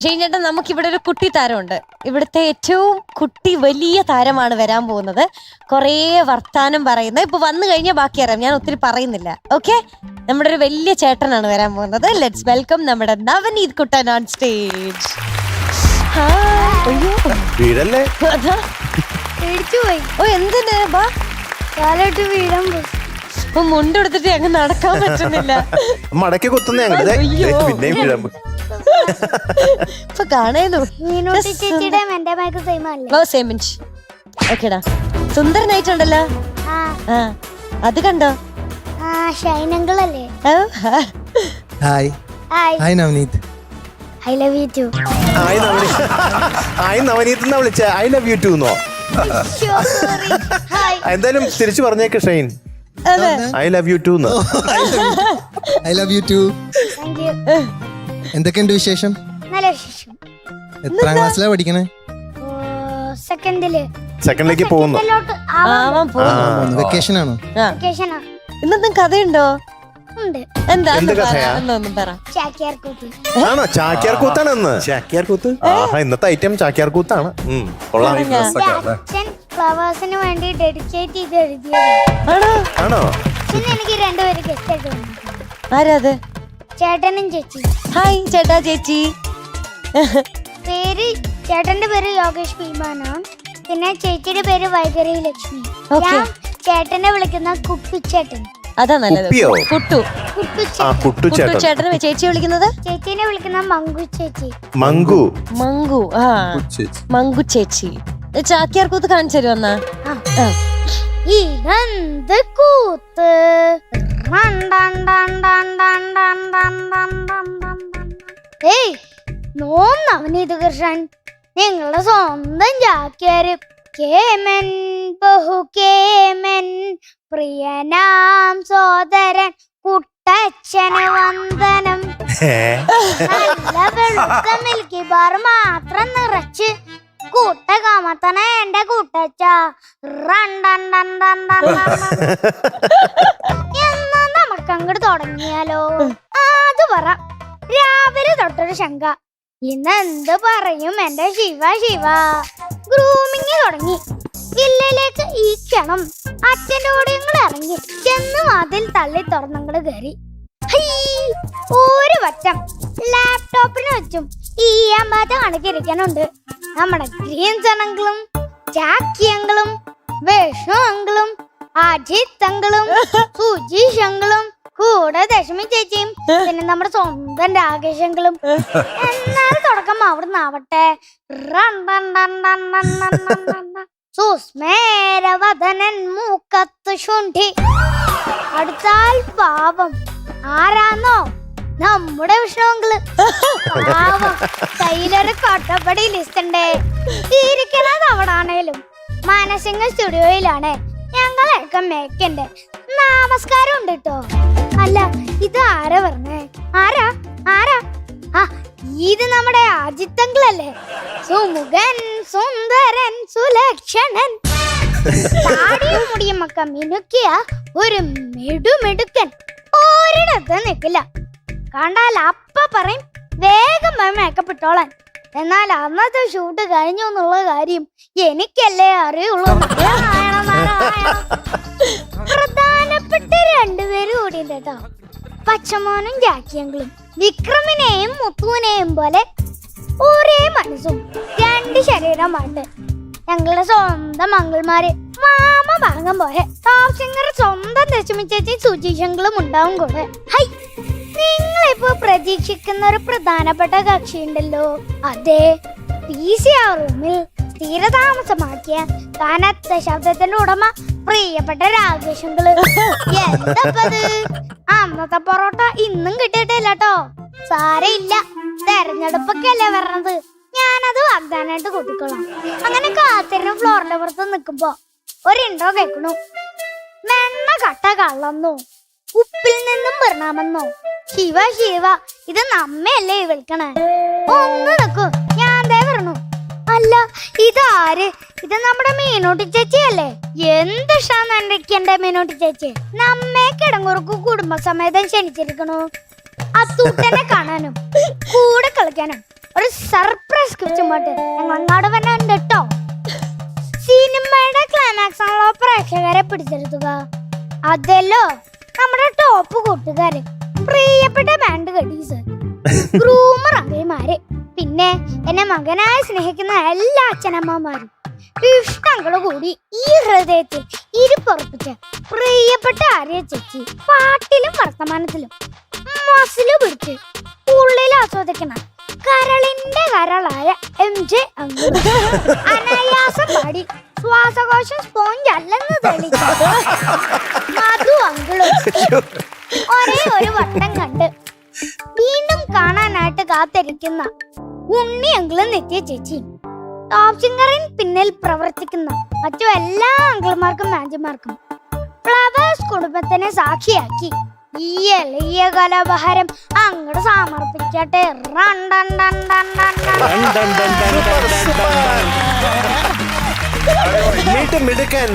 ഷൈൻചേട്ടൻ, നമുക്കിവിടെ ഒരു കുട്ടി താരമുണ്ട്. ഇവിടുത്തെ ഏറ്റവും വലിയ താരമാണ് വരാൻ പോകുന്നത്. കുറേ വർത്താനം പറയുന്നത്. ഇപ്പൊ വന്നു കഴിഞ്ഞാൽ ബാക്കി അറിയാം, ഞാൻ ഒത്തിരി പറയുന്നില്ല. ഓക്കെ, നമ്മുടെ ഒരു വലിയ ചേട്ടനാണ് വരാൻ പോകുന്നത്. ലെറ്റ്സ് വെൽക്കം നമ്മുടെ നവനീത് കുട്ടൻ ഓൺ സ്റ്റേജ്. ഓ, എന്തിന് ബാ മുണ്ടെടുത്തിട്ട് അങ്ങ് നടക്കാൻ പറ്റുന്നില്ല. മടക്കി കുത്തുന്ന ഇപ്പൊ കാണേന്നു. ഓക്കേടാ, സുന്ദരനായിട്ടുണ്ടല്ലോ. അത് കണ്ടോ? ഷൈനങ്കിളല്ലേ? Hi hi Navaneeth. I love you too. Hi Navaneeth എന്നാ വിളിച്ച ഐ ലവ് യു ടു എന്നോ? എന്തായാലും തിരിച്ചു പറഞ്ഞേക്ക് Shine. I love you too. I love you too. Thank you. എന്തൊക്കെയുണ്ട് വിശേഷം? നല്ല വിശേഷം. എത്രാം ക്ലാസ്സിലാ പഠിക്കണേ? സെക്കൻഡിലേക്ക് പോകുന്നു. വെക്കേഷൻ ആണോ? ഇന്നത്തെ കഥയുണ്ടോ? എന്താ കഥയാ? പറ. ആണോ ചാക്യാർ കൂത്താണെന്ന്? ചാക്യാർ കൂത്ത് ഇന്നത്തെ ഐറ്റം ചാക്യാർ കൂത്താണ്. ഫ്ലവേഴ്സിന് വേണ്ടി ഡെഡിക്കേറ്റ് ചെയ്ത് എഴുതിയത്. ആണോ? പിന്നെ എനിക്ക് രണ്ടുപേര് ഗസ്റ്റ് ആയിട്ട് വന്നു. ആരാത്? ചേട്ടനും ചേച്ചി. ഹായ് ചേട്ടാ ചേച്ചി. പേര് ചേട്ടന്റെ പേര് യോഗേഷ് ഭീമാനാണ്. പിന്നെ ചേച്ചിയുടെ പേര് വൈകരി ലക്ഷ്മി. ഞാൻ ചേട്ടനെ വിളിക്കുന്ന കുട്ടുചേട്ടൻ. അതാ നല്ലത്. കുട്ടു. കുട്ടുചേട്ടൻ. ചേച്ചി വിളിക്കുന്നത്? ചേച്ചീനെ വിളിക്കുന്ന മങ്കു ചേച്ചി. മങ്കു. മങ്കു. ആ, മങ്കു ചേച്ചി. ചാക്യാർ കൂത്ത് കാണിച്ചു തരുമെന്നാ? ഇതെന്ത് കൂത്ത്? ഏയ് നവനീത് കൃഷ്ണൻ, നിങ്ങളുടെ സ്വന്തം ചാക്യാര്. കേമൻ ബഹു കേമൻ പ്രിയനാം സോദരൻ കുട്ടച്ഛന് വന്ദനം. നല്ല വെളുത്ത മിൽക്കി ബാർ മാത്രം നിറച്ച് കൂട്ട കാമത്തന എന്റെ കൂട്ടച്ച. എന്നാ നമുക്കങ്ങോട്ട് തുടങ്ങിയാലോ? അത് പറ. രാവിലെ തൊട്ടൊരു ശങ്ക, ഇന്നെന്ത് പറയും എന്റെ ശിവ ശിവ. ഗ്രൂമിങ് തുടങ്ങി. വില്ലയിലേക്ക് ഈ ക്ഷണം അച്ഛൻ്റെ കൂടെ ഞങ്ങൾ ഇറങ്ങി ചെന്ന് അതിൽ തള്ളി തുറന്നങ്ങള് കയറി. ഒരു വറ്റം ലാപ്ടോപ്പിന് വെച്ചും ഈ അമ്പാത്ത കണക്കിരിക്കാനുണ്ട്. നമ്മുടെ ഗ്രീൻസ് അങ്കിളും ചാക്കിയങ്ങളും വിഷ്ണു അങ്കിളും അജിത് അങ്കിളും സുജീഷ് അങ്കിളും കൂടെ ദശമി ചേച്ചിയും പിന്നെ നമ്മുടെ സ്വന്തം രാകേഷങ്ങളും. എന്നാലും തുടക്കം അവിടുന്ന് ആവട്ടെ. സുസ്മേരവദനൻ മൂക്കത്ത് ശുണ്ഠി. അടുത്താൽ പാവം ആരാന്നോ? നമ്മുടെ വിഷ്ണുങ്കിള്. പാവം കയ്യിലൊരു കൊട്ടപ്പടി ലിസ്റ്റ് ഉണ്ട്. ഇരിക്കുന്നത് അവിടെ ആണേലും മാനസിംഗ സ്റ്റുഡിയോയിലാണ്. ഞങ്ങളൊക്കെ മേക്കണ്ട്. നമസ്കാരം ഉണ്ട് കേട്ടോ. അല്ല, ഇത് ആരാ പറഞ്ഞേ? ആരാ ആരാ? ആ, ഇത് നമ്മുടെ അജിത്തങ്കിളല്ലേ? സുമുഖൻ സുന്ദരൻ സുലക്ഷണൻ. താടിയും മുടിയും ഒക്കെ മിനുക്കിയ ഒരു മിടുമിടുക്കൻ. ഒരിടത്ത് നിൽക്കില്ല. കണ്ടാൽ അപ്പ പറയും വേഗം മേക്കപ്പ് ഇട്ടോളാൻ. എന്നാൽ അന്നത്തെ ഷൂട്ട് കഴിഞ്ഞു എന്നുള്ള കാര്യം എനിക്കല്ലേ അറിയുള്ളൂ. പ്രധാനപ്പെട്ട രണ്ടുപേരും കൂടിയുണ്ട് കേട്ടോ. പച്ചമോനും ജാക്കിയങ്ങളും. വിക്രമിനെയും മുത്തുവിനെയും പോലെ ഒരേ മനസ്സും രണ്ട് ശരീരമായിട്ട് ഞങ്ങളുടെ സ്വന്തം മംഗൾമാര്. മാമ ഭാഗം പോലെ ടോപ് സിംഗർ സ്വന്തം ദശമി ചേച്ചി സുജീഷങ്ങളും ഉണ്ടാവും കൂടെ. ഹൈ, നിങ്ങളിപ്പോ പ്രതീക്ഷിക്കുന്ന ഒരു പ്രധാനപ്പെട്ട കക്ഷി ഉണ്ടല്ലോ. അതെ, PCR റൂമിൽ സ്ഥിരതാമസമാക്കിയ കനത്ത ശബ്ദത്തിന്റെ ഉടമ പ്രിയപ്പെട്ട രാകേഷങ്കള്. എന്തപ്പത്? അന്നത്തെ പൊറോട്ട ഇന്നും കിട്ടിയിട്ടില്ല കേട്ടോ. സാരയില്ല, തെരഞ്ഞെടുപ്പൊക്കെ അല്ലേ വരണത്. ഞാനത് വാഗ്ദാനായിട്ട് കൂട്ടിക്കോളാം. അങ്ങനെ കാത്തിരുന്ന് ഫ്ലോറിന്റെ പുറത്ത് നിൽക്കുമ്പോ ഒരു ഇൻട്രോ കേൾക്കണു. മെണ്ണ കട്ട കള്ളന്നോ, ഉപ്പിൽ നിന്നും പരിണാമെന്നോ. ശിവ ശിവ, ഇത് നമ്മയല്ലേ വിളിക്കണേ? ഒന്ന് നിക്കൂ, ഞാൻ ദേ വരണു. അല്ല, ഇതാര്? ഇത് നമ്മുടെ മീനൂട്ടി ചേച്ചിയല്ലേ? എന്ത് ഷാന്നെന്റെ മീനൂട്ടി ചേച്ചി. നമ്മെ കിടങ്ങുറക്കു കുടുംബസമേതം ക്ഷണിച്ചിരിക്കണു. അത്തൂട്ടനെ കാണാനും കൂടെ കളിക്കാനും ഒരു സർപ്രൈസ് ക്വസ്റ്റ്യൻ പാട്ട് ഞങ്ങൾ അങ്ങോട്ട് തന്നെ ഉണ്ട് കേട്ടോ. സിനിമയുടെ ക്ലൈമാക്സ് ആണല്ലോ പ്രേക്ഷകരെ പിടിച്ചെടുത്തുക. അതല്ലോ നമ്മുടെ ടോപ്പ് കൂട്ടുകാര്, പ്രിയപ്പെട്ട ബാൻഡ് കടീസ്, ഗ്രൂമർ അങ്കമാര്, പിന്നെ എന്നെ മകനായി സ്നേഹിക്കുന്ന എല്ലാ അച്ഛനമ്മമാരും, ഇഷ്ടങ്ങള് കൂടി ഈ ഹൃദയത്തിൽ ഇരുപ്പുറപ്പിച്ച പ്രിയപ്പെട്ട ആര്യ ചേച്ചി, പാട്ടിലും വർത്തമാനത്തിലും മസില് പിടിച്ച് ഉള്ളിൽ ആസ്വദിക്കുന്ന കരളിന്റെ കരളായ MJ അങ്കിൾ, അനായാസം പാടി ശ്വാസകോശം സ്പോഞ്ച് അല്ലെന്ന് തെളിയിച്ച മധു അങ്കിളും ഒരേ ഒരു വട്ടം കണ്ട് വീണ്ടും കാണാനായിട്ട് കാത്തിരിക്കുന്ന ഉണ്ണി അങ്കിളും നിത്യ ചേച്ചിയും, ടോപ്പ് സിംഗറിന് പിന്നിൽ പ്രവർത്തിക്കുന്ന മറ്റു എല്ലാ അങ്കിൾമാർക്കും ആന്റിമാർക്കും ഫ്ലവേഴ്സ് കുടുംബത്തിനെ സാക്ഷിയാക്കി ഈ എളിയ കലാപഹാരം അങ്ങോട്ട് സമർപ്പിക്കട്ടെ. മിടുക്കൻ.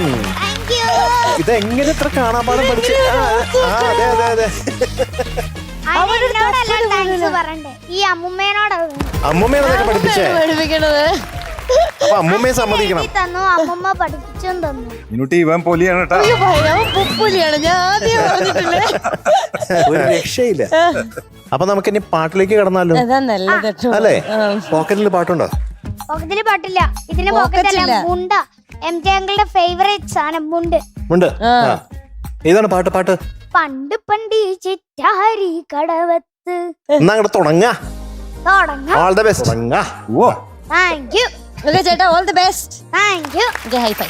ഇതെങ്ങനെ ഇത്ര കാണാപാഠം പഠിച്ചു? അതെ അതെ അതെ. പറയണ്ടേ, ഈ അമ്മുമ്മേനോട് അമ്മൂമ്മയാണ് പഠിപ്പിച്ചേ. പഠിപ്പിക്കണത് അപ്പൊ അമ്മൂമ്മയെ സമ്മതിക്കണം. തന്നു, അമ്മുമ്മ പഠിപ്പിച്ചും തന്നു. മിനുട്ടി ഇവൻ പൊലിയാണ് കേട്ടാ. അയ്യോ, ഭയം പുപ്പുലിയാണ്. ഞാൻ ആദ്യം പറഞ്ഞിട്ടില്ലേ. ഒരു രക്ഷയില്ല. അപ്പൊ നമുക്ക് ഇനി പാട്ടിലേക്ക് കടന്നാലോ? അതാ നല്ലത് കേട്ടോ. അല്ലേ? പോക്കറ്റിൽ പാട്ടുണ്ടോ? പോക്കറ്റില് പാട്ടില്ല. ഇതിന് പോക്കറ്റില്ല. പോക്കറ്റല്ല, മുണ്ട. MJ അങ്കിളുടെ ഫേവറേറ്റ് സാധനം മുണ്ട്. ഉണ്ട്. ഏതാണ് പാട്ട്? പാട്ട് പണ്ട് പണ്ട് ഈ ചിറ്റാരി കടവത്ത്. എന്നാ അങ്ങോട്ട് തുടങ്ങാ. തുടങ്ങാം. All the best. തുടങ്ങാ. ഓ താങ്ക് യു, ഓക്കെ ചേട്ടാ, all the best. Thank you. High five.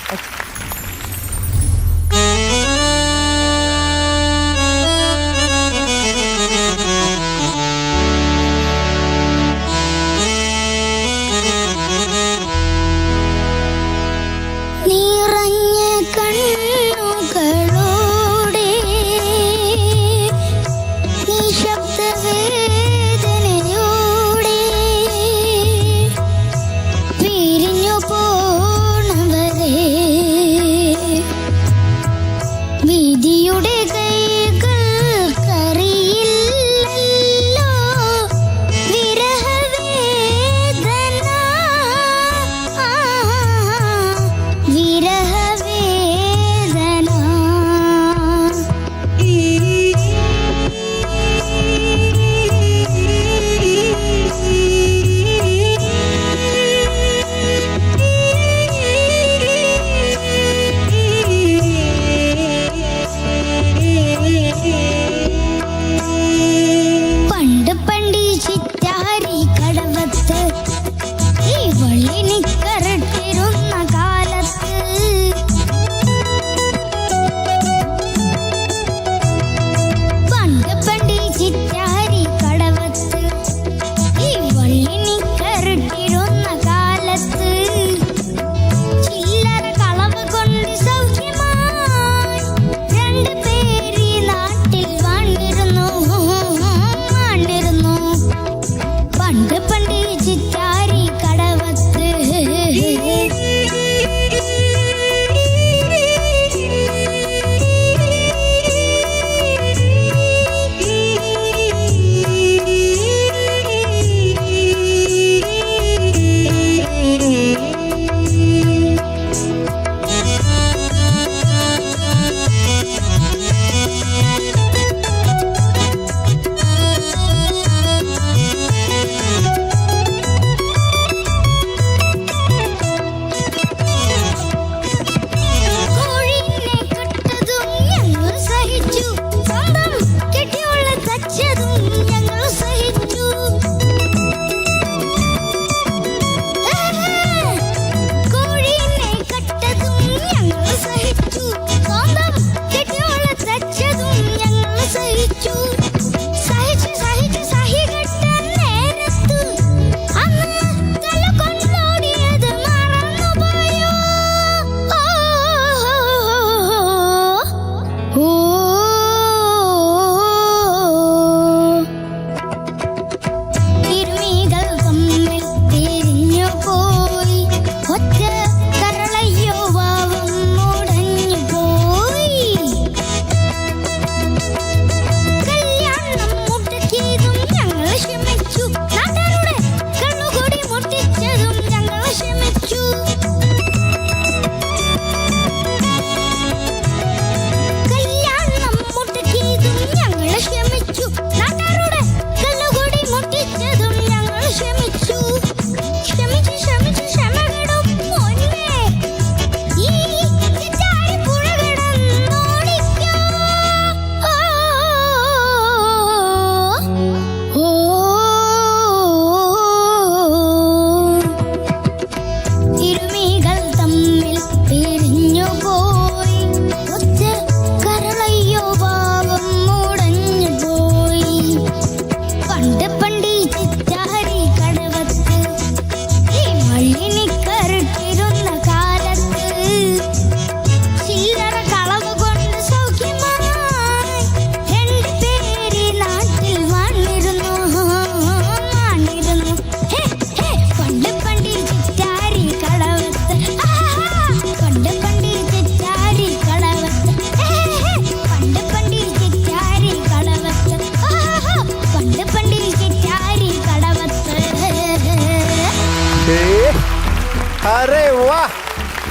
നിറഞ്ഞ കണ്ണുകളോടെ നിശബ്ദവേദനയോടെ പിരിഞ്ഞു പോണവരെ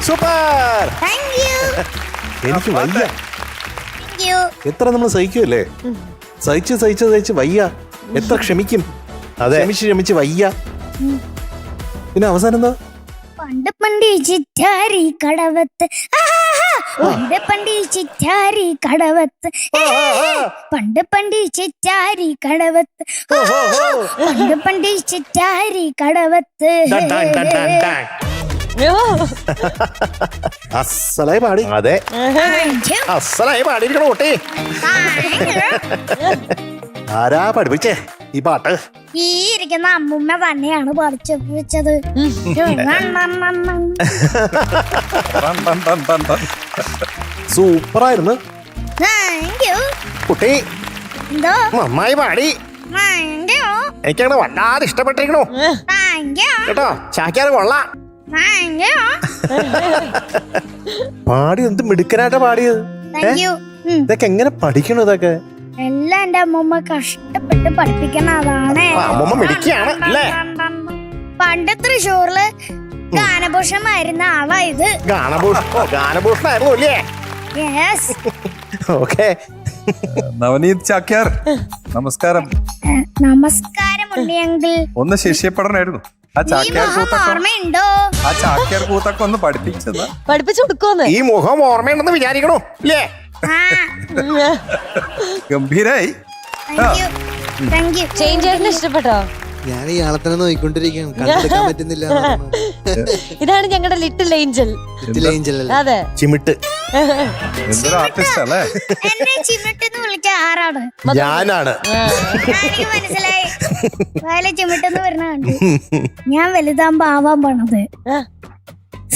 സൂപ്പർ. താങ്ക് യു എനിക്ക് വയ്യ. Thank you. എത്ര നമ്മൾ സഹിക്കുമല്ലേ? സഹിച്ച് വയ്യ. എത്ര ക്ഷമിക്കും? അതെ, ക്ഷമിച്ച് വയ്യ. പിന്നെ അവസാനം എന്താ? പണ്ട് ചിറ്റാരി കടവത്ത് പണ്ട് ചിറ്റാരി കടവത്ത് പണ്ട് ചിറ്റാരി കടവത്ത് പണ്ട് ചിറ്റാരി കടവത്ത്. അസലായി പാടി. അതെ, അസലായി പാടിയിരിക്കണ കുട്ടി. ആരാ പഠിപ്പിച്ചേ ഈ പാട്ട്? ഈ ഇരിക്കുന്ന അമ്മുമ്മ തന്നെയാണ് പഠിച്ചത്. സൂപ്പറായിരുന്നു താങ്ക് യു. കുട്ടി, എന്തോ നന്നായി പാടി. Thank you. എനിക്കങ്ങനെ വല്ലാതെ ഇഷ്ടപ്പെട്ടിരിക്കണു താങ്ക് യു. കേട്ടോ. ചാക്യാർ കൊള്ളാം. Thank you. പാടി എന്ത് മിടുക്കനായിട്ടാ പാടിയത്. Thank you. ഇതൊക്കെ എങ്ങനെ പഠിക്കണു? ഇതൊക്കെ എല്ലാം എന്റെ അമ്മൂമ്മ കഷ്ടപ്പെട്ട് പഠിപ്പിക്കണ അതാണ്. അമ്മൂമ്മ മിടുക്കിയാണ് അല്ലേ? പണ്ട് തൃശ്ശൂരില് ഗാനഭൂഷണമായിരുന്ന ആളാ ഇത്. ഗാനഭൂഷണായിരുന്നു അല്ലേ? യെസ്. ഓക്കെ. നവനീത് ചാക്യാർ, നമസ്കാരം. നമസ്കാരം ഉണ്ണിയങ്കിൾ. ഒന്ന് ശിഷ്യപ്പെടണമായിരുന്നു. ആ ഈ ചാക്യാർ മുഖം കൂത്തൊക്കെ ഓർമ്മയുണ്ടോ? ആ ചാക്യാർ കൂത്തൊക്കെ ഒന്ന് പഠിപ്പിച്ചത്. പഠിപ്പിച്ചു കൊടുക്കുമെന്ന്. ഈ മുഖം ഓർമ്മയുണ്ടെന്ന് വിചാരിക്കണു അല്ലേ? ആ, ഗംഭീരായി. Thank you. Thank you. Change ചേട്ടന് ഇഷ്ടപ്പെട്ടോ? ഞാൻ ഈ ആളത്തിനെ നോക്കിക്കൊണ്ടിരിക്കുകയാണ്, കണ്ടെടുക്കാൻ പറ്റുന്നില്ല. ഇതാണ് ഞങ്ങളുടെ ലിറ്റിൽ ഏഞ്ചൽ. അതെ, ചിമിട്ട്. എന്തൊരു ആർട്ടിസ്റ്റ് അല്ലേ? എന്നെ ചിമിട്ടെന്ന് വിളിച്ച ആരാണ്? ഞാനാണ്. എനിക്ക് മനസ്സിലായി. വയല ചിമിട്ടെന്ന് പറഞ്ഞ കണ്ടു. ഞാൻ വലുതാകുമ്പോ ആവാൻ പോണത്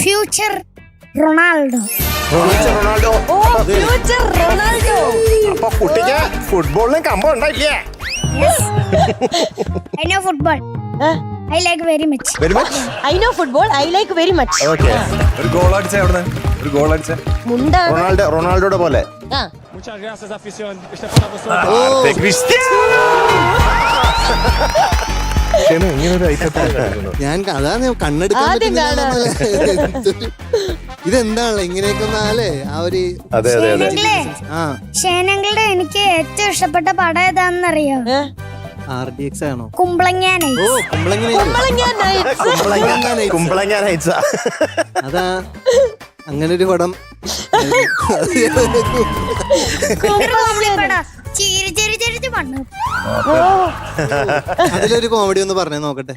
ഫ്യൂച്ചർ റൊണാൾഡോ. റൊണാൾഡോ. ഓ, ഫ്യൂച്ചർ റൊണാൾഡോ. അപ്പൊ കുട്ടിക്ക് ഫുട്ബോളിന് കമ്പം ഉണ്ടായില്ലേ? I know football. I like very much. Very much. I know football. I like very much. Okay. ഒരു ഗോൾ അടിച്ച എവിടെ? ഒരു ഗോൾ അടിച്ച മുണ്ടാണ്. റൊണാൾഡോയുടെ പോലെ. ആ, ഞാൻ അതാണ് കണ്ണെടുക്കാൻ ആദ്യം പറ്റുന്നില്ല. ഇതെന്താണല്ലോ ഇങ്ങനെയൊക്കെ ഒന്നാലേ ആ ഒരു അതെ അതെ അതെ. ഷേനങ്കിളെ, ആ ഷേനങ്കിളുടെ എനിക്ക് ഏറ്റവും ഇഷ്ടപ്പെട്ട പടം ഏതാണെന്നറിയോ? RDX ആണോ? കുമ്പളങ്ങാനൈ. ഓ കുമ്പളങ്ങ കുമ്പളങ്ങ nights. കുമ്പളങ്ങ നൈറ്റ്സാ. അതാ അങ്ങനൊരു പടം. ചിരി ചിരി ചിരിച്ച് മണ്ണു. അതിലൊരു കോമഡി ഒന്ന് പറഞ്ഞേ നോക്കട്ടെ,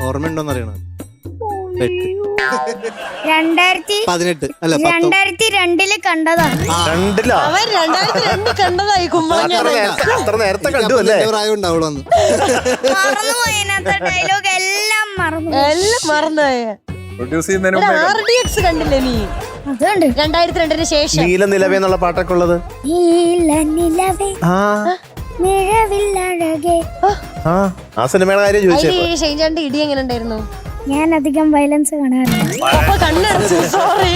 ഓർമ്മയുണ്ടോന്ന് അറിയണോ? 2018 അല്ല 2002 കണ്ടതാണ്. കണ്ടില്ല. അവൻ 2002 കണ്ടതായി കുമ്പളങ്ങ. അത്ര നേരത്തെ കണ്ടു അല്ലേ? പ്രായം ഉണ്ടാവുള്ളൂ അന്ന്. മറന്നുപോയതിനകത്തെ ഡയലോഗ് എല്ലാം മറന്നു. എല്ലാം മറന്നുപോയ. പ്രൊഡ്യൂസ് ചെയ്യുന്നതിന് മുമ്പേ RDX കണ്ടില്ലേ നീ? അതുകൊണ്ട് 2002 ശേഷം. നീല നിലവേ എന്നുള്ള പാട്ടൊക്കെ ഉള്ളത്. നീല നിലവേ നിഴവില്ലഴകേ. ആ സിനിമയുടെ കാര്യം ചോദിച്ചേ. അതില് ഷെയ്ൻചാന്റെ ഇടി എങ്ങനെ ഉണ്ടായിരുന്നു? ഞാൻ അധികം വയലൻസ് കാണാറില്ല. അപ്പൊ കണ്ണടച്ചു. സോറി.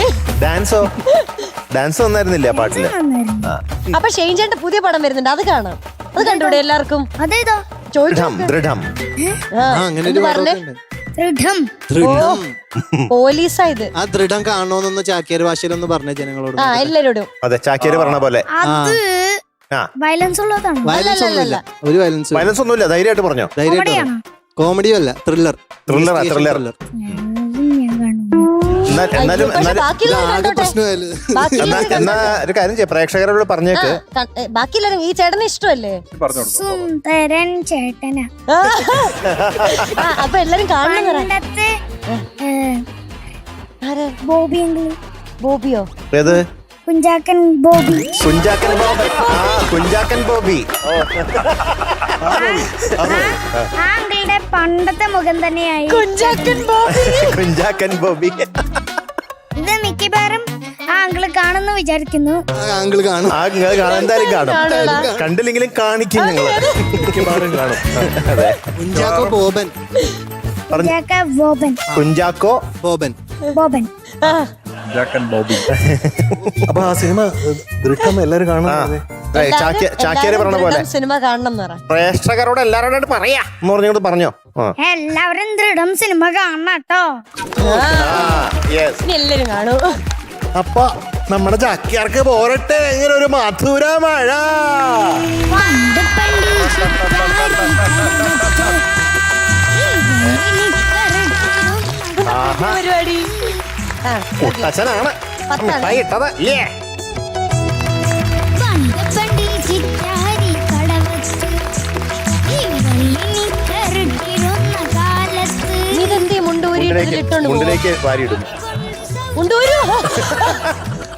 ഡാൻസ് വന്നായിരുന്നില്ല ആ പാട്ടില്. അപ്പൊ ഷെയ്ൻചാന്റെ പുതിയ പടം വരുന്നുണ്ട്, അത് കാണാം. അത് കണ്ടൂടെ എല്ലാവർക്കും? അതേതോ? ദൃഢം. ദൃഢം. അങ്ങനെ ഒരു പടമൊക്കെ ഉണ്ട്. ദൃഢം. ദൃഢം. പോലീസാ ഇത്. ആ ദൃഢം കാണണോന്നൊന്ന് ചാക്യാർ ഭാഷയിലൊന്ന് പറഞ്ഞ ജനങ്ങളോട്. ആ, എല്ലാരോടും. അതെ, ചാക്യാര് പറഞ്ഞ പോലെ. അത് ആ. വയലൻസ് ഉള്ളതാണ്. വയലൻസ് ഒന്നുമില്ല, ഒരു വയലൻസ് വയലൻസ് ഒന്നുമില്ല, ധൈര്യമായിട്ട് പറഞ്ഞോ. കോമഡിയാണോ? കോമഡിയും അല്ല, ത്രില്ലർ. ത്രില്ലർ. ഞാൻ കാണുന്നു. എന്നാലും പക്ഷെ ബാക്കിയുള്ളവർ ആകെ കണ്ടോട്ടെ. പ്രശ്നമായാലും ബാക്കിയുള്ളവർ എന്നാ ഒരു കാര്യം ചെയ്യാം, പ്രേക്ഷകരോട് പറഞ്ഞേക്ക്. ബാക്കിയുള്ളവരും ഈ ചേട്ടന് ഇഷ്ടമല്ലേ? പറഞ്ഞു കൊടുത്തു. സുന്ദരൻ ചേട്ടനാ. അപ്പൊ എല്ലാരും കാണണം. പണ്ടത്തെ ബോബി അങ്കിള്. ബോബിയോ? ഏത്? കുഞ്ചാക്കൻ ബോബി. കുഞ്ചാക്കൻ ബോബി. കുഞ്ചാക്കൻ ബോബി. ആ അങ്കിളുടെ പണ്ടത്തെ മുഖം തന്നെയായി. കുഞ്ചാക്കൻ ബോബി. കുഞ്ചാക്കൻ ബോബി. ഇത് മിക്കവാറും ആ അങ്കിള് കാണുന്നു വിചാരിക്കുന്നു. ആംഗിൾ കാണും. എന്തായാലും കാണും. കണ്ടില്ലെങ്കിലും കാണിക്കും ഞങ്ങള്. മിക്കവാറും കാണും. അതെ. കുഞ്ചാക്കോ ബോബൻ. കുഞ്ചാക്ക ബോബൻ. കുഞ്ചാക്കോ ബോബൻ. ബോബൻ. ജാക്കൻ ബോബി. അപ്പൊ ആ സിനിമ ദൃഢം എല്ലാരും കാണും. ചാക്യാര് പറഞ്ഞ പോലെ സിനിമ കാണണം എന്ന് പറ. പ്രേക്ഷകരോട് എല്ലാരോടായിട്ട് പറയാ എന്ന് പറഞ്ഞോട് പറഞ്ഞോ. എല്ലാവരും ദൃഢം സിനിമ കാണണം കേട്ടോ. ഇനി എല്ലാരും കാണൂ. അപ്പൊ നമ്മുടെ ചാക്യാർക്ക് പോരട്ടെ എങ്ങനെ ഒരു മധുര മഴ. പരിപാടി അച്ഛനാണ് പത്താണ്. ഇട്ടത് ഇല്ലേ? ഇതെന്തേ മുണ്ടൂരി ഇട്ടോണ്ട് പോവാ? മുണ്ടിലേക്ക് വാരി ഇടുന്നു. മുണ്ടൂരോ?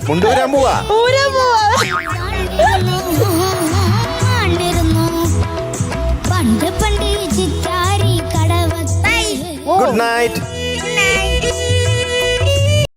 മുണ്ടൂരാൻ പോവാ. ഊരാൻ പോവാ. പണ്ട് പണ്ട് ചിറ്റാരി കടവത്തായി. Good night.